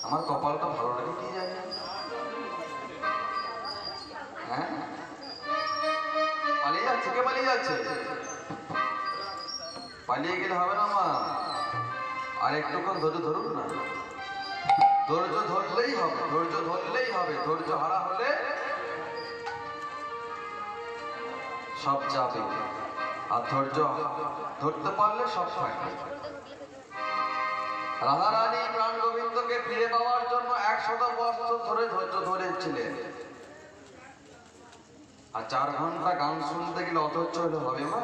আমার কপালটা ভালো লাগে কি জানি। হ্যাঁ, পালিয়ে যাচ্ছে, কে পালিয়ে যাচ্ছে? পালিয়ে গেলে হবে না মা, আর একটুক্ষণ ধৈর্য ধরুন না। ধৈর্য ধরলেই হবে, ধৈর্য ধরলেই হবে। ধৈর্য হারা হলে সব যাবে, আর ধৈর্য ধরতে পারলে সব থাকবে। রাধারানী প্রাণ গোবিন্দকে ফিরে পাওয়ার জন্য 100 বছর ধরে ধৈর্য ধরেছিলেন। আর 4 ঘন্টা গান শুনতে গেলে অধৈর্য হলে হবে মা?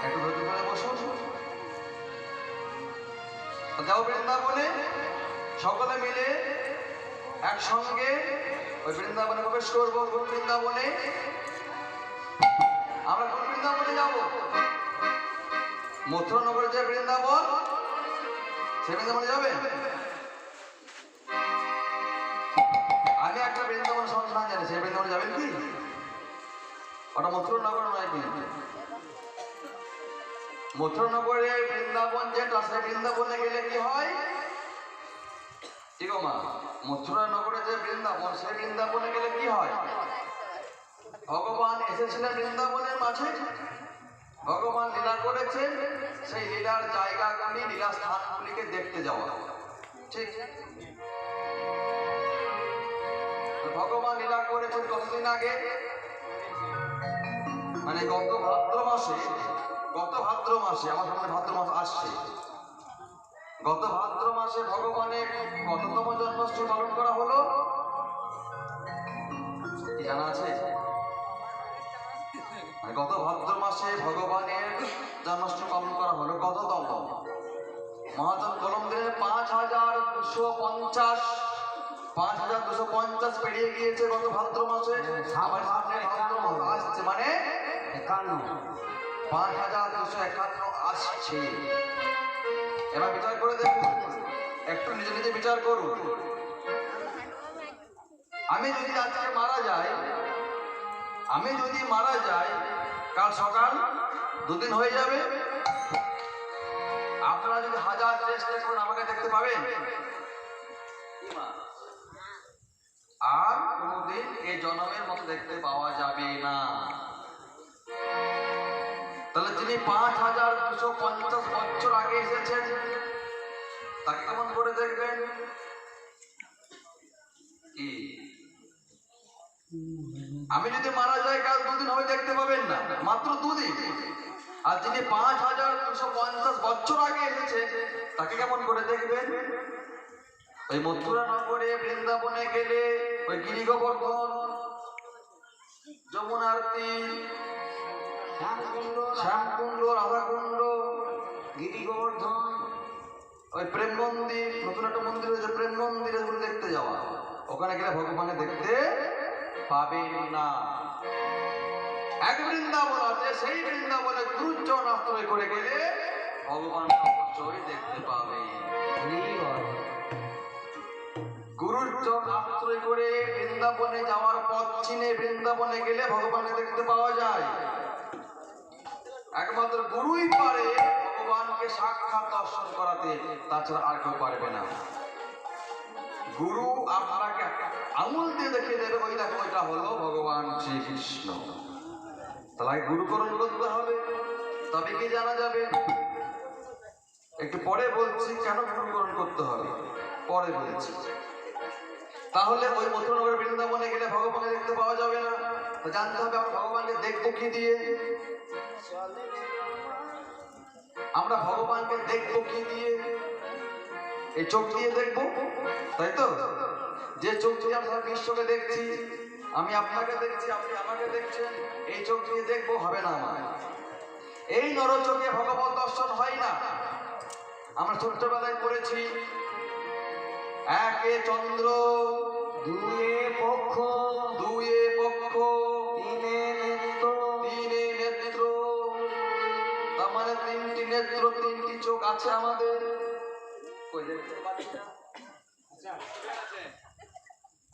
একটু ধৈর্য ধরে বসুন। যাও বৃন্দাবনে, সকলে মিলে একসঙ্গে ওই বৃন্দাবনে প্রবেশ করবো। কোন বৃন্দাবনে? আমরা কোন বৃন্দাবনে যাবো? মথুরানগরে যে বৃন্দাবন, সে বৃন্দাবনে যাবেন? আমি একটা বৃন্দাবন সংস্থান জানি, সেই বৃন্দাবনে যাবেন কি? ওটা মথুরানগর নয় কি? মথুরানগরে বৃন্দাবন যেটা, সেই বৃন্দাবনে গেলে কি হয়? ঠিক মা, মথুরানগরে যে বৃন্দাবন, সেই বৃন্দাবনে গেলে কি হয়? ভগবান এসেছিলেন বৃন্দাবনের মাঝে, ভগবান লীলা করেছেন, সেই লীলার জায়গাগুলি, লীলা স্থানগুলিকে দেখতে যাওয়া। ঠিক, ভগবান লীলা করেছেন কতদিন আগে? মানে গত ভাদ্র মাসে, আমার সামনে ভাদ্র মাস আসছে, গত ভাদ্র মাসে ভগবানের কততম জন্মাষ্টমী পালন করা হলো কি জানা আছে? গত ভাদ্র মাসে ভগবানের জন্মাষ্টমী পালন করা হলো কততম? মহাজন কলম দিনের 5250 পেরিয়ে গিয়েছে গত ভাদ্র মাসে। আমার সামনে ভাদ্র মাস আসছে, মানে 5251 আসছে। এবার বিচার করে দেখুন, একটু নিজে নিজে বিচার করুন। আমি যদি আজকে মারা যাই, কাল সকাল 2 দিন হয়ে যাবে। আপনারা যদি 1000 চেষ্টা করুন আমাকে দেখতে পাবেন, আর কোনদিন এই জন্মের মতো দেখতে পাওয়া যাবে না। তাহলে যিনি 5250 বছর আগে এসেছেন, তাকে কেমন করে দেখবেন? কি আমি যদি মারা যাই, কাল 2 দিন হবে দেখতে পাবেন না, মাত্র 2 দিন। আর যিনি 5250 বছর আগে এসেছে, তাকে কেমন করে দেখবেন? ওই মথুরানগরে বৃন্দাবনে গেলে ওই গিরি গোবর্ধন, যমুনার তীর, শ্যামকুণ্ড, রাধাকুণ্ড, গিরি গোবর্ধন, ওই প্রেম মন্দির, নতুন একটা মন্দির হয়েছে প্রেম মন্দির, এগুলো দেখতে যাওয়া। ওখানে গেলে ভগবানে দেখতে পাবেন না। এক বৃন্দাবন আছে, সেই বৃন্দাবনে গুরুজন আশ্রয় করে গেলে ভগবান অবশ্যই দেখতে পাবে। গুরুজন আশ্রয় করে বৃন্দাবনে যাওয়ার পথ চিনে বৃন্দাবনে গেলে ভগবানকে দেখতে পাওয়া যায়। একমাত্র গুরুই পারে ভগবানকে সাক্ষাৎ দর্শন করাতে, তাছাড়া আর কেউ পারবে না। গুরু আপনাকে আঙুল দিয়ে দেখিয়ে দেবে, ওই দেখো ওইটা হলো ভগবান শ্রীকৃষ্ণ। তাহলে গুরুকরণ করতে হবে, তবে কি জানা যাবে। একটু পরে বলছি কেন গুরুকরণ করতে হবে, পরে বলছি। তাহলে ওই মথুরানগর বৃন্দাবনে গেলে ভগবানকে দেখতে পাওয়া যাবে না, জানতে হবে আমরা ভগবানকে দেখবো কি দিয়ে। আমরা ভগবানকে দেখবো কি দিয়ে? এই চোখ দিয়ে দেখবো, তাই তো? যে চোখ দিয়ে আমরা বিশ্বকে দেখছি, আমি আপনাকে দেখছি, আপনি আমাকে দেখছেন, এই চোখ দিয়ে দেখবো হবে না আমার। এই নর চোখে ভগবত দর্শন হয় না। আমরা ছোট্টবেলায় পড়েছি, 1 চন্দ্র, 2 পক্ষ, 3 নেত্র। তার মানে 3টি নেত্র, 3টি চোখ আছে আমাদের।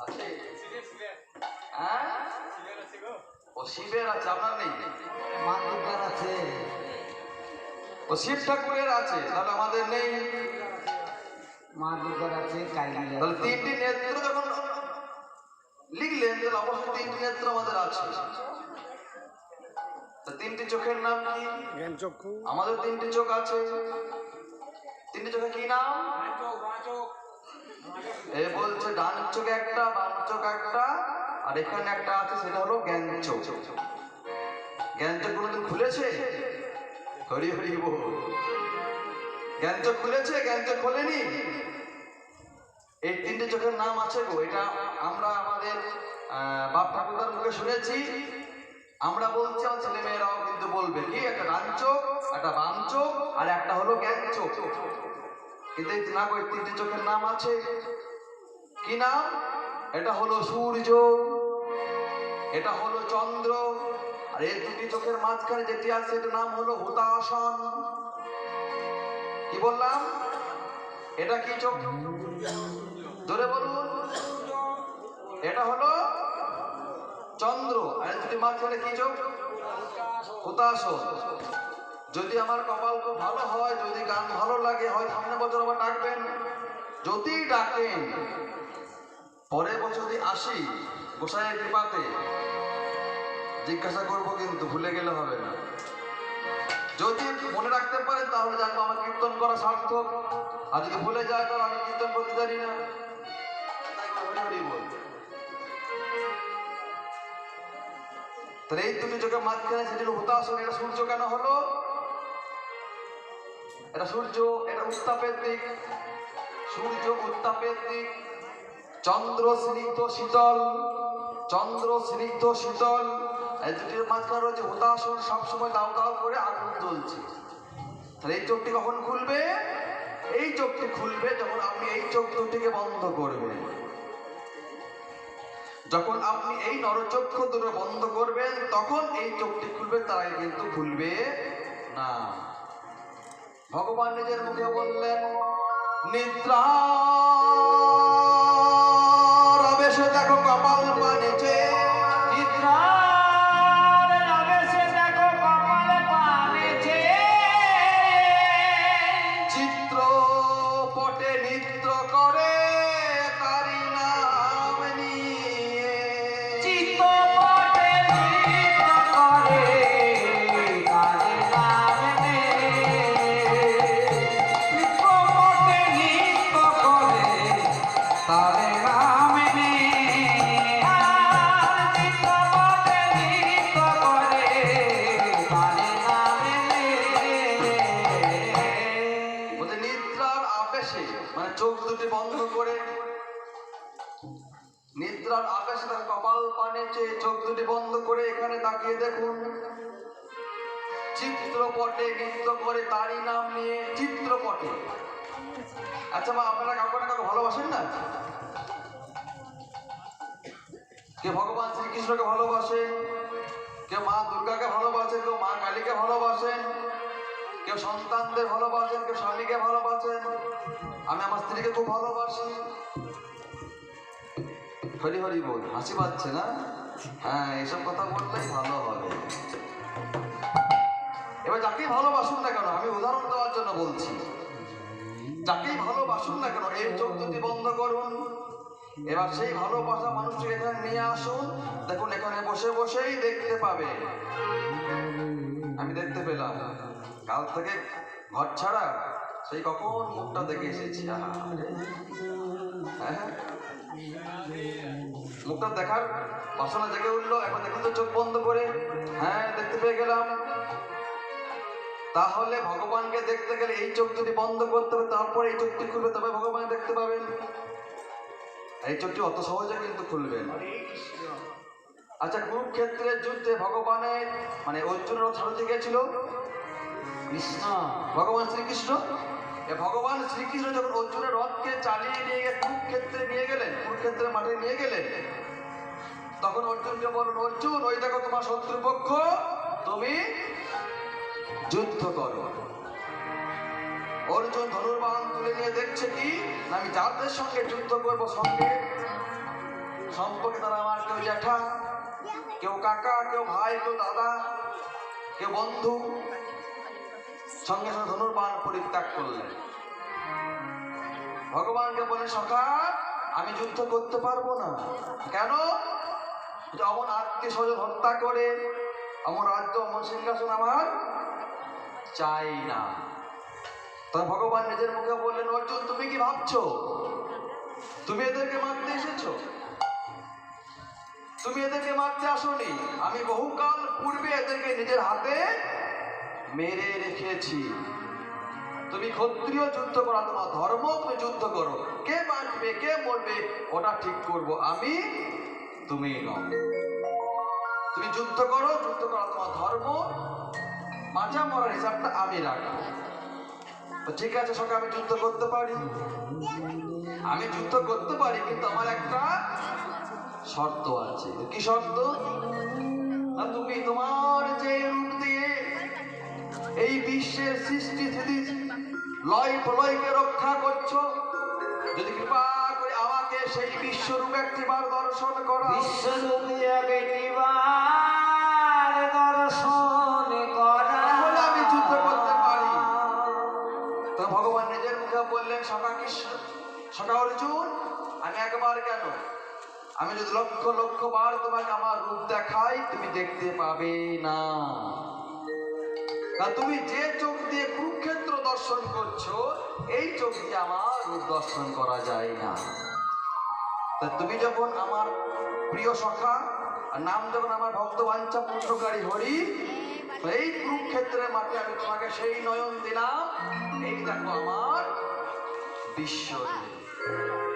আছে? হ্যাঁ, ও শিবের আছে, আপনার নেই? মা দুর্গার আছে, ও শিব ঠাকুরের আছে, তাহলে আমাদের নেই। মা দুর্গার আছে, কালী আছে। তাহলে তিনটি নেত্র যখন লিখলেন তাহলে অবশ্যই তিনটি নেত্র আমাদের আছে। তা তিনটি চোখের নাম কি? জ্ঞানচক্ষু। আমাদের তিনটি চোখ আছে। তিনটি চোখে কি নাম? এ বলছে ডান চোখ একটা, বাম চোখ একটা, আর এখানে একটা আছে, সেটা হলো জ্ঞান চোখ। জ্ঞান চোখ কোনোদিন খুলেছে? হরি হরি বল। জ্ঞান চোখ খুলেছে? জ্ঞান চোখ খোলেনি। এই তিনটে চোখের নাম আছে গো। এটা আমরা আমাদের বাপ ঠাকুরদার মুখে শুনেছি, আমরা বলছি, আমার ছেলে মেয়েরাও কিন্তু বলবে। কি? একটা ডান চোখ, একটা বাম চোখ, আর একটা হলো জ্ঞান চোখ। কিন্তু এই না কই তিনটে চোখের নাম আছে। কি নাম? এটা হলো সূর্য, এটা হলো চন্দ্র, আর এই দুটি চোখের মাঝখানে যেটি আছে এটার নাম হলো হুতাসন। কি বললাম? এটা কি চোখ? ধরে বলুন। এটা হলো চন্দ্র, আর দুটি মাঝখানে কি চোখ? হুতাসন। যদি আমার কপাল খুব ভালো হয়, যদি গান ভালো লাগে, হয় সামনে বছর আবার ডাকবেন। যদি ডাকেন, পরের বছর যদি আসি গোসাইয়ের কৃপাতে, জিজ্ঞাসা করবো, কিন্তু ভুলে গেলে হবে না। যদি মনে রাখতে পারেন তাহলে জানবো আমার কীর্তন করা সার্থক, আর যদি ভুলে যায় তাহলে আমি কীর্তন করতে জানি না। তাহলে এই দুটি চোখের মাঝখানে সেটি হলো হুতাসন। এটা সূর্য কেন হলো? এটা সূর্য, এটা উত্তাপের দিক। সূর্য উত্তাপের দিক, চন্দ্র স্নিগ্ধ শীতল, চন্দ্র স্নিগ্ধ শীতল। এই দুটির মাঝখানে রয়েছে হুতাসন, সবসময় দাও দাও করে আগুন জ্বলছে। তাহলে এই চোখটি কখন খুলবে? এই চোখটি খুলবে যখন আপনি এই চোখ দুটিকে বন্ধ করবেন। যখন আপনি এই নরচক্ষু দুটো বন্ধ করবেন তখন এই চোখটি খুলবে, তার আগে কিন্তু খুলবে না। ভগবান নিজের মুখে বললেন, নিদ্রা আবেশে দেখো কপাল পানেছে, নিদ্রার আবেশে দেখো কপাল পানেছে, চিত্রপটে নৃত্য করে তারি নাম নিয়ে, চিত্তপটে নৃত্য করে তারি নাম নিয়ে, চিত্তপটে নৃত্য করে তারি নাম নিয়ে, চিত্তপটে নৃত্য করে তারি নাম নিয়ে। বলছে নিদ্রার আবেশে, মানে চোখ দুটি বন্ধ করে, নিদ্রার আবেশে তার কপাল পানেছে, চোখ দুটি বন্ধ করে এখানে তাকিয়ে দেখুন। চিত্রপটে নৃত্য করে তারই নাম নিয়ে, চিত্রপটে। আচ্ছা মা, আপনারা কাউকে না কাউকে ভালোবাসেন না? কেউ ভগবান শ্রীকৃষ্ণকে ভালোবাসেন, কেউ মা দুর্গাকে ভালোবাসেন, কেউ মা কালীকে ভালোবাসেন, কেউ সন্তানদের ভালোবাসেন, কেউ স্বামীকে ভালোবাসেন। আমি আমার স্ত্রীকে খুব ভালোবাসি। হরি হরি বল। হাসি পাচ্ছে না? হ্যাঁ, এসব কথা বললেই ভালো হবে। এবার যাকেই ভালোবাসুন না কেন, আমি উদাহরণ দেওয়ার জন্য বলছি, যাকেই ভালোবাসুন না কেন এই চোখ দুটি বন্ধ করুন। এবার সেই ভালোবাসা মানুষটিকে এখানে নিয়ে আসুন। দেখুন এখানে বসে বসেই দেখতে পাবে। আমি দেখতে পেলাম কাল থেকে ঘর ছাড়া, সেই কখন মুখটা দেখে এসেছি। হ্যাঁ, মুখটা দেখার বাসনা জেগে উঠলো। একবার দেখুন তো চোখ বন্ধ করে। হ্যাঁ, দেখতে পেয়ে গেলাম। তাহলে ভগবানকে দেখতে গেলে এই চোখ দুটি বন্ধ করতে হবে, তারপরে এই চোখটি খুলবে, তবে ভগবান দেখতে পাবেন। এই চোখটি অত সহজে কিন্তু খুলবে না। আচ্ছা, কুরুক্ষেত্রের যুদ্ধে ভগবানের মানে অর্জুনের রথ সারথি কে ছিল? কৃষ্ণ, ভগবান শ্রীকৃষ্ণ। ভগবান শ্রীকৃষ্ণ যখন অর্জুনের রথকে চালিয়ে নিয়ে গিয়ে কুরুক্ষেত্রে নিয়ে গেলেন, কুরুক্ষেত্রের মাঠে নিয়ে গেলেন, তখন অর্জুনকে বললেন, অর্জুন ওই দেখো তোমার শত্রুপক্ষ, তুমি যুদ্ধ করো। অর্জুন ধনুর্বাণ তুলে নিয়ে দেখছে কি না, আমি যাদের সঙ্গে যুদ্ধ করবো সঙ্গে সম্পর্কে তারা আমার কেউ জ্যাঠা, কেউ কাকা, কেউ ভাই, কেউ দাদা, কেউ বন্ধু। সঙ্গে সঙ্গে ধনুর্বাণ পরিত্যাগ করলেন। ভগবানকে বলে সখা আমি যুদ্ধ করতে পারবো না। কেন? যে অমন আত্মীয় স্বজন হত্যা করে অমন রাজ্য অমন সিংহাসন আমার চাই না। তখন ভগবান নিজের মুখে বললেন, অর্জুন তুমি কি ভাবছো তুমি এদেরকে মারতে এসেছো? তুমি এদেরকে মারতে আসোনি। আমি বহুকাল পূর্বে এদেরকে নিজের হাতে মেরে রেখেছি। তুমি ক্ষত্রিয়, যুদ্ধ করা তোমার ধর্ম, তুমি যুদ্ধ করো। কে বাঁচবে কে মরবে ওটা ঠিক করব আমি, তুমি নও। তুমি যুদ্ধ করো, যুদ্ধ করা তোমার ধর্ম, বাঁচা মরার হিসাবটা আমি রাখবো। তো ঠিক আছে সকালে আমি যুদ্ধ করতে পারি, আমি যুদ্ধ করতে পারি, কিন্তু আমার একটা শর্ত আছে। কি শর্ত? না তুমি তোমার যে রূপ দিয়ে এই বিশ্বের সৃষ্টি স্থিতি লয় প্রলয়কে রক্ষা করছো, যদি কৃপা করে আমাকে সেই বিশ্বরূপ একটিবার দর্শন করা, বিশ্বরূপে একটিবার দর্শন করা, তাহলে আমি যুদ্ধ করতে পারি। তো ভগবান নিজের মুখে বললেন, সখা কৃষ্ণ, সখা অর্জুন, আমি একবার কেন, আমি যদি লক্ষ লক্ষ বার তোমাকে আমার রূপ দেখাই তুমি দেখতে পাবে না। তা তুমি যে চোখ দিয়ে কুরুক্ষেত্র দর্শন করছো এই চোখ দিয়ে আমার রূপ দর্শন করা যায় না। তা তুমি যখন আমার প্রিয় সখা, আর নাম যখন আমার ভক্তবাঞ্ছা পূর্ণকারী হরি, এই কুরুক্ষেত্রের মাঠে আমি তোমাকে সেই নয়ন দিলাম, এই দেখো আমার বিশ্বরূপ।